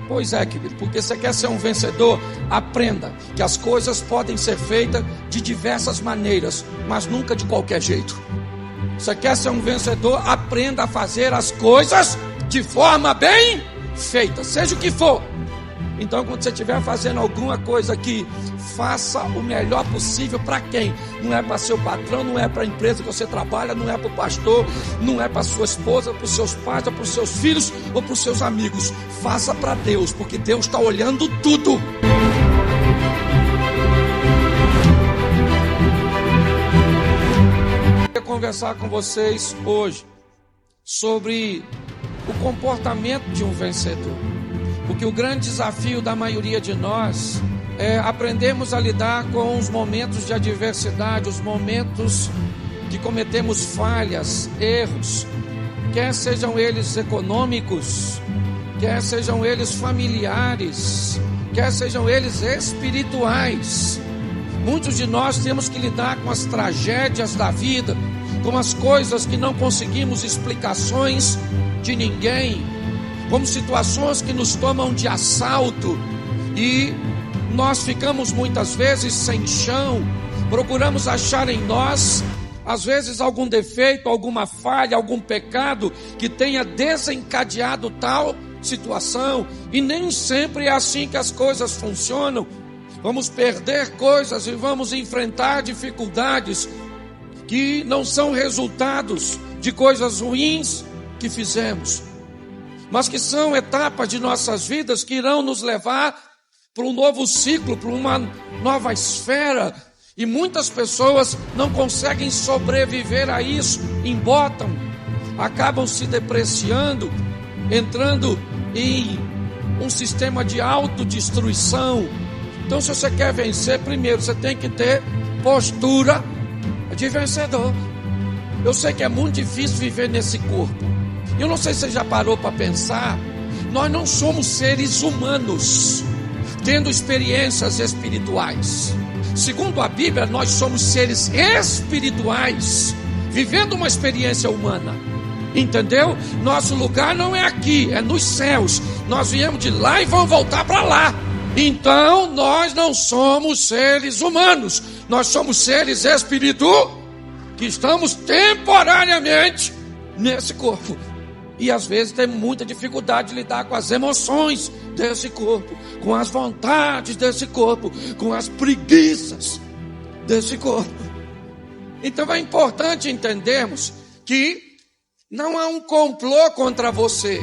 Pois é, querido, porque você quer ser um vencedor, aprenda que as coisas podem ser feitas de diversas maneiras, mas nunca de qualquer jeito. Você quer ser um vencedor, aprenda a fazer as coisas de forma bem feita, seja o que for. Então, quando você estiver fazendo alguma coisa aqui, faça o melhor possível para quem? Não é para seu patrão, não é para a empresa que você trabalha, não é para o pastor, não é para sua esposa, para os seus pais, ou para os seus filhos, ou para os seus amigos. Faça para Deus, porque Deus está olhando tudo. Eu quero conversar com vocês hoje sobre o comportamento de um vencedor. Porque o grande desafio da maioria de nós é aprendermos a lidar com os momentos de adversidade, os momentos que cometemos falhas, erros, quer sejam eles econômicos, quer sejam eles familiares, quer sejam eles espirituais. Muitos de nós temos que lidar com as tragédias da vida, com as coisas que não conseguimos explicações de ninguém, como situações que nos tomam de assalto e nós ficamos muitas vezes sem chão, procuramos achar em nós, às vezes, algum defeito, alguma falha, algum pecado que tenha desencadeado tal situação, e nem sempre é assim que as coisas funcionam. Vamos perder coisas e vamos enfrentar dificuldades que não são resultados de coisas ruins que fizemos, mas que são etapas de nossas vidas que irão nos levar para um novo ciclo, para uma nova esfera. E muitas pessoas não conseguem sobreviver a isso, embotam, acabam se depreciando, entrando em um sistema de autodestruição. Então, se você quer vencer, primeiro você tem que ter postura de vencedor. Eu sei que é muito difícil viver nesse corpo. Eu não sei se você já parou para pensar, nós não somos seres humanos tendo experiências espirituais. Segundo a Bíblia, nós somos seres espirituais vivendo uma experiência humana. Entendeu? Nosso lugar não é aqui, é nos céus. Nós viemos de lá e vamos voltar para lá. Então, nós não somos seres humanos, nós somos seres espirituais que estamos temporariamente nesse corpo. E às vezes tem muita dificuldade de lidar com as emoções desse corpo, com as vontades desse corpo, com as preguiças desse corpo. Então é importante entendermos que não há um complô contra você,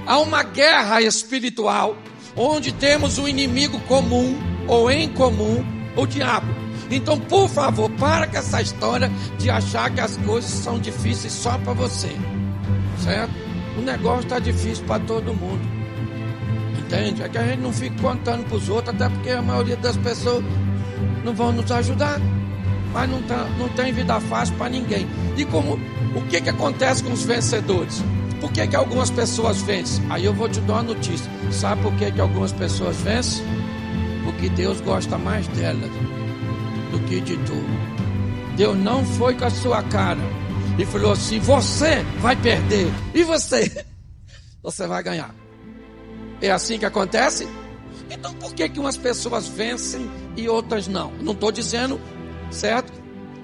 há uma guerra espiritual, onde temos um inimigo comum, ou em comum, o diabo. Então, por favor, para com essa história de achar que as coisas são difíceis só para você, certo? O negócio está difícil para todo mundo, entende? É que a gente não fica contando para os outros, até porque a maioria das pessoas não vão nos ajudar, mas não tem vida fácil para ninguém. E o que acontece com os vencedores? Por que algumas pessoas vencem? Aí eu vou te dar uma notícia. Sabe por que algumas pessoas vencem? Porque Deus gosta mais delas do que de tu. Deus não foi com a sua cara e falou assim: você vai perder, e você vai ganhar. É assim que acontece? Então por que umas pessoas vencem e outras não? Não estou dizendo, certo?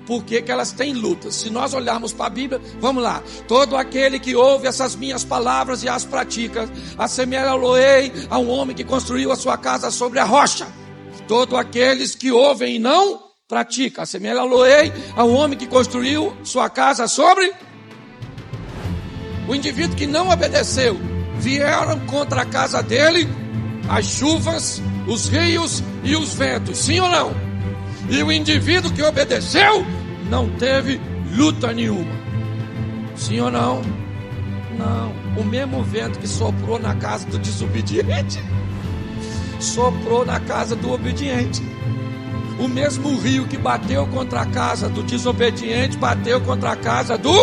Por que elas têm lutas? Se nós olharmos para a Bíblia, vamos lá. Todo aquele que ouve essas minhas palavras e as pratica, assemelhá-lo-ei a um homem que construiu a sua casa sobre a rocha. Todo aqueles que ouvem e não praticam, assemelhá-lo-ei a um homem que construiu sua casa sobre o indivíduo que não obedeceu. Vieram contra a casa dele as chuvas, os rios e os ventos, sim ou não? E o indivíduo que obedeceu não teve luta nenhuma, sim ou não? Não. O mesmo vento que soprou na casa do desobediente soprou na casa do obediente. O mesmo rio que bateu contra a casa do desobediente bateu contra a casa do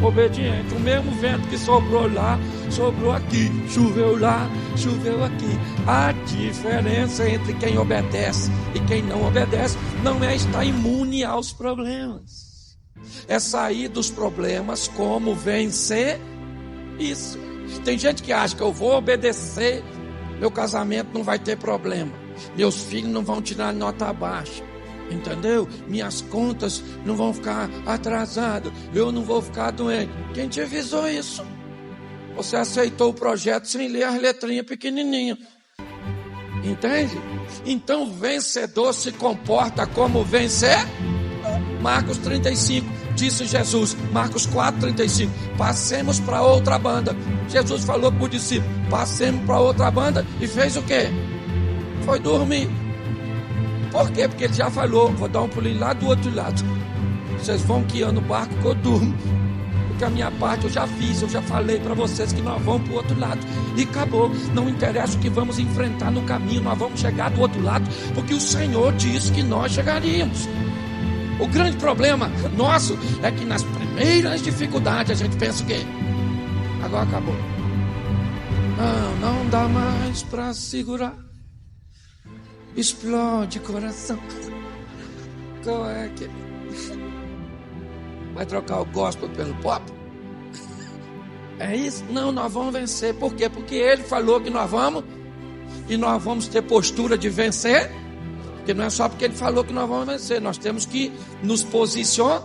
obediente. O mesmo vento que soprou lá soprou aqui, choveu lá, choveu aqui. A diferença entre quem obedece e quem não obedece não é estar imune aos problemas, é sair dos problemas como vencer isso. Tem gente que acha que eu vou obedecer meu casamento não vai ter problema, meus filhos não vão tirar nota baixa, entendeu? Minhas contas não vão ficar atrasadas, eu não vou ficar doente. Quem te avisou isso? Você aceitou o projeto sem ler as letrinhas pequenininhas. Entende? Então o vencedor se comporta como vencer. Marcos 35, disse Jesus. Marcos 4:35, passemos para outra banda. Jesus falou para o discípulo, passemos para outra banda, e fez o quê? Foi dormir. Por quê? Porque ele já falou, vou dar um pulinho lá do outro lado. Vocês vão guiando o barco que eu durmo. Porque a minha parte eu já fiz, eu já falei para vocês que nós vamos para o outro lado. E acabou, não interessa o que vamos enfrentar no caminho, nós vamos chegar do outro lado, porque o Senhor disse que nós chegaríamos. O grande problema nosso é que nas primeiras dificuldades a gente pensa o quê? Agora acabou. Não dá mais para segurar. Explode coração. Qual é que... Vai trocar o gospel pelo pop? É isso? Não, nós vamos vencer. Por quê? Porque ele falou que nós vamos. E nós vamos ter postura de vencer. Porque não é só porque ele falou que nós vamos vencer. Nós temos que nos posicionar.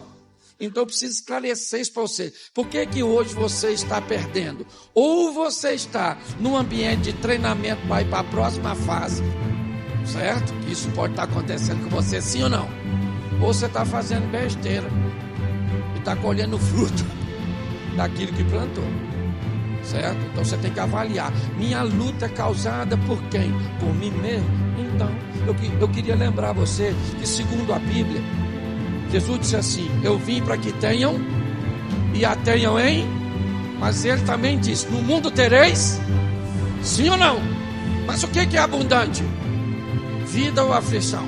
Então eu preciso esclarecer isso para você. Por que que hoje você está perdendo? Ou você está num ambiente de treinamento para ir para a próxima fase, certo? Isso pode estar acontecendo com você, sim ou não? Ou você está fazendo besteira e está colhendo fruto daquilo que plantou, certo? Então você tem que avaliar. Minha luta é causada por quem? Por mim mesmo? Então eu queria lembrar você que, segundo a Bíblia, Jesus disse assim: eu vim para que tenham e a tenham em... Mas ele também disse: no mundo tereis, sim ou não? Mas o que é abundante? Vida ou aflição?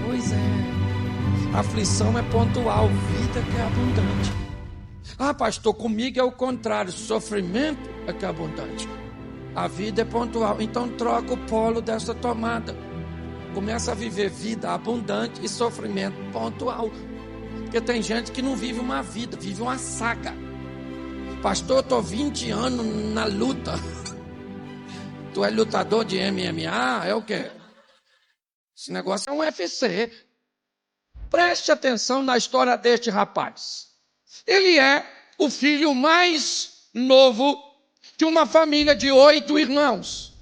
Pois é, aflição é pontual, vida que é abundante. Ah, pastor, comigo é o contrário, sofrimento é que é abundante. A vida é pontual, então troca o polo dessa tomada. Começa a viver vida abundante e sofrimento pontual. Porque tem gente que não vive uma vida, vive uma saga. Pastor, eu estou 20 anos na luta. Tu é lutador de MMA? É o quê? Esse negócio é um UFC. Preste atenção na história deste rapaz. Ele é o filho mais novo de uma família de 8 irmãos.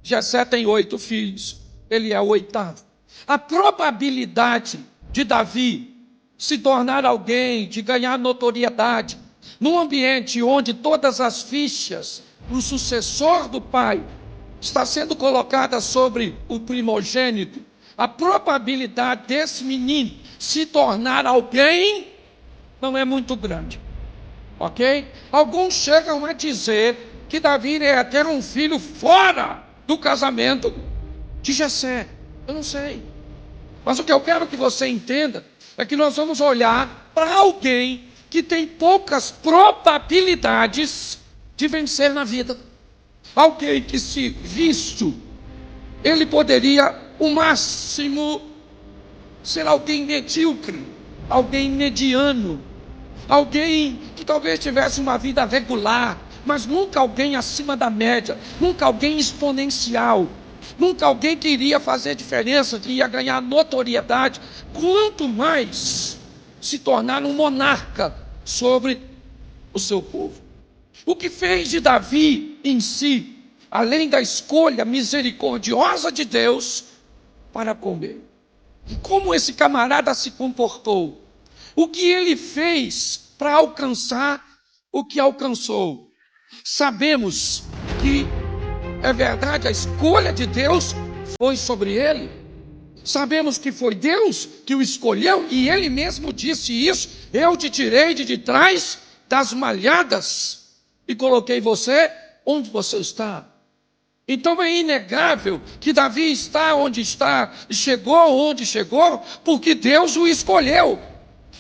Jessé tem 8 filhos. Ele é o 8º. A probabilidade de Davi se tornar alguém, de ganhar notoriedade, num ambiente onde todas as fichas, o sucessor do pai, está sendo colocada sobre o primogênito, a probabilidade desse menino se tornar alguém não é muito grande. Ok? Alguns chegam a dizer que Davi é até um filho fora do casamento de Jessé. Eu não sei. Mas o que eu quero que você entenda é que nós vamos olhar para alguém que tem poucas probabilidades de vencer na vida. Alguém que, se visto, ele poderia, o máximo, ser alguém medíocre, alguém mediano, alguém que talvez tivesse uma vida regular, mas nunca alguém acima da média, nunca alguém exponencial, nunca alguém que iria fazer diferença, que ia ganhar notoriedade, quanto mais se tornar um monarca sobre o seu povo. O que fez de Davi em si, além da escolha misericordiosa de Deus para comer. Como esse camarada se comportou? O que ele fez para alcançar o que alcançou? Sabemos que é verdade, a escolha de Deus foi sobre ele. Sabemos que foi Deus que o escolheu e ele mesmo disse isso: eu te tirei de trás das malhadas e coloquei você onde você está. Então é inegável que Davi está onde está, chegou onde chegou, porque Deus o escolheu.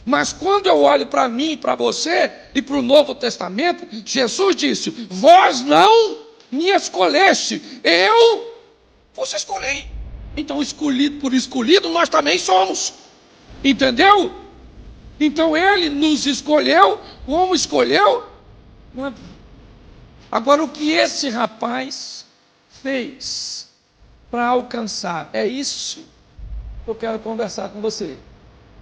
Mas quando eu olho para mim, para você e para o Novo Testamento, Jesus disse: vós não me escolheste, eu vos escolhi. Então, escolhido por escolhido, nós também somos. Entendeu? Então ele nos escolheu, como escolheu. Agora, o que esse rapaz fez para alcançar? É isso que eu quero conversar com você,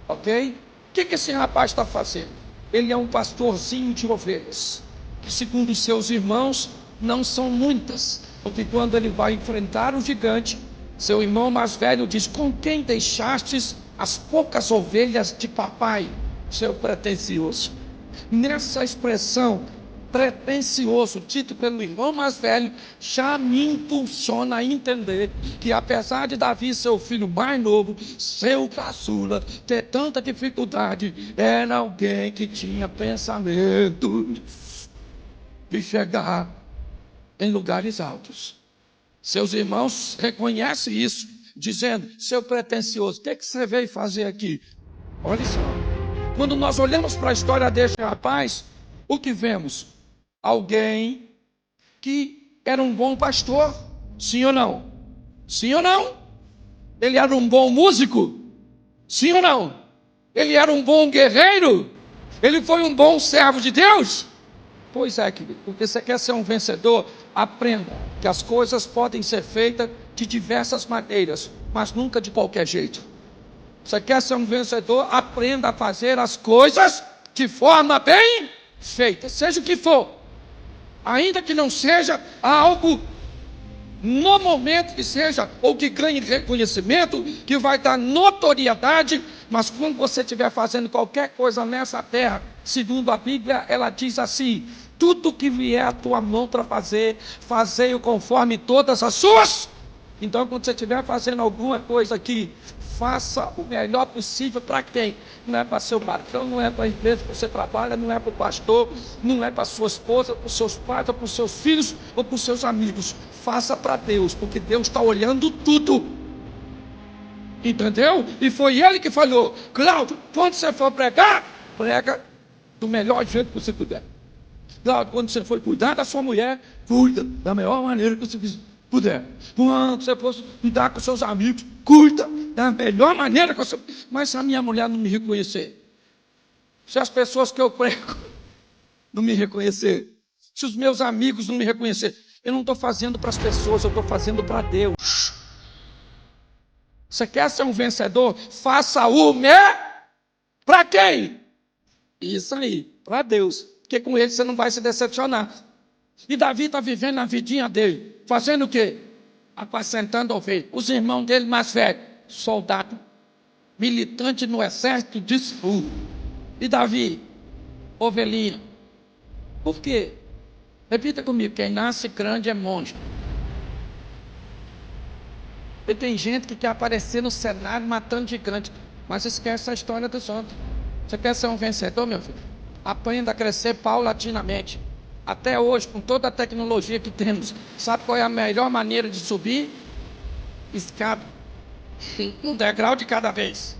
ok? O que esse rapaz está fazendo? Ele é um pastorzinho de ovelhas, que segundo seus irmãos não são muitas, porque quando ele vai enfrentar o gigante, seu irmão mais velho diz: com quem deixastes as poucas ovelhas de papai, seu pretensioso? Nessa expressão, pretensioso, dito pelo irmão mais velho, já me impulsiona a entender que, apesar de Davi ser o filho mais novo, seu caçula, ter tanta dificuldade, era alguém que tinha pensamento de chegar em lugares altos. Seus irmãos reconhecem isso, dizendo: seu pretensioso, o que você veio fazer aqui? Olha só, quando nós olhamos para a história deste rapaz, o que vemos? Alguém que era um bom pastor, sim ou não? Sim ou não? Ele era um bom músico, sim ou não? Ele era um bom guerreiro? Ele foi um bom servo de Deus? Pois é, querido, porque você quer ser um vencedor, aprenda que as coisas podem ser feitas de diversas maneiras, mas nunca de qualquer jeito. Você quer ser um vencedor, aprenda a fazer as coisas de forma bem feita, seja o que for. Ainda que não seja algo no momento que seja, ou que ganhe reconhecimento, que vai dar notoriedade, mas quando você estiver fazendo qualquer coisa nessa terra, segundo a Bíblia, ela diz assim: tudo que vier a tua mão para fazer, fazei-o conforme todas as suas. Então, quando você estiver fazendo alguma coisa aqui, faça o melhor possível para quem? Não é para seu patrão, não é para a empresa que você trabalha, não é para o pastor, não é para sua esposa, para os seus pais, ou para os seus filhos, ou para os seus amigos. Faça para Deus, porque Deus está olhando tudo. Entendeu? E foi ele que falou: Cláudio, quando você for pregar, prega do melhor jeito que você puder. Cláudio, quando você for cuidar da sua mulher, cuida da melhor maneira que você puder. Quando você for cuidar com seus amigos, cuida da melhor maneira que você... Mas se a minha mulher não me reconhecer, se as pessoas que eu prego não me reconhecer, se os meus amigos não me reconhecer, eu não estou fazendo para as pessoas, eu estou fazendo para Deus. Você quer ser um vencedor? Faça o para quem? Isso aí, para Deus. Porque com ele você não vai se decepcionar. E Davi está vivendo a vidinha dele, fazendo o quê? Apacentando ovelhas. Os irmãos dele mais velhos, soldado, militante no exército de Saul. E Davi, ovelhinha. Por quê? Repita comigo: quem nasce grande é monstro. E tem gente que quer aparecer no cenário matando gigante, mas esquece a história dos outros. Você quer ser um vencedor, meu filho? Aprenda a crescer paulatinamente. Até hoje, com toda a tecnologia que temos, sabe qual é a melhor maneira de subir? Escada. Um degrau de cada vez.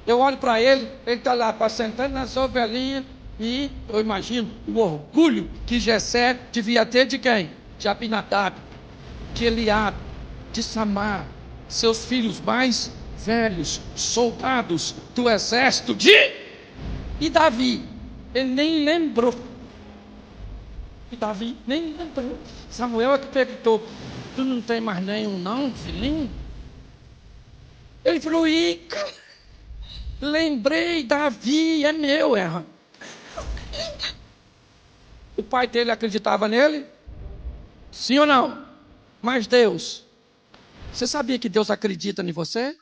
Eu olho para ele está lá apacentando nas ovelhinhas, e eu imagino o orgulho que Jessé devia ter de quem? De Abinadab, de Eliabe, de Samar, seus filhos mais velhos, soldados do exército E Davi, ele nem lembrou. E Davi nem lembrou. Samuel é que perguntou: tu não tem mais nenhum não, filhinho? Ele falou: Ica, lembrei, Davi é meu. O pai dele acreditava nele? Sim ou não? Mas Deus, você sabia que Deus acredita em você?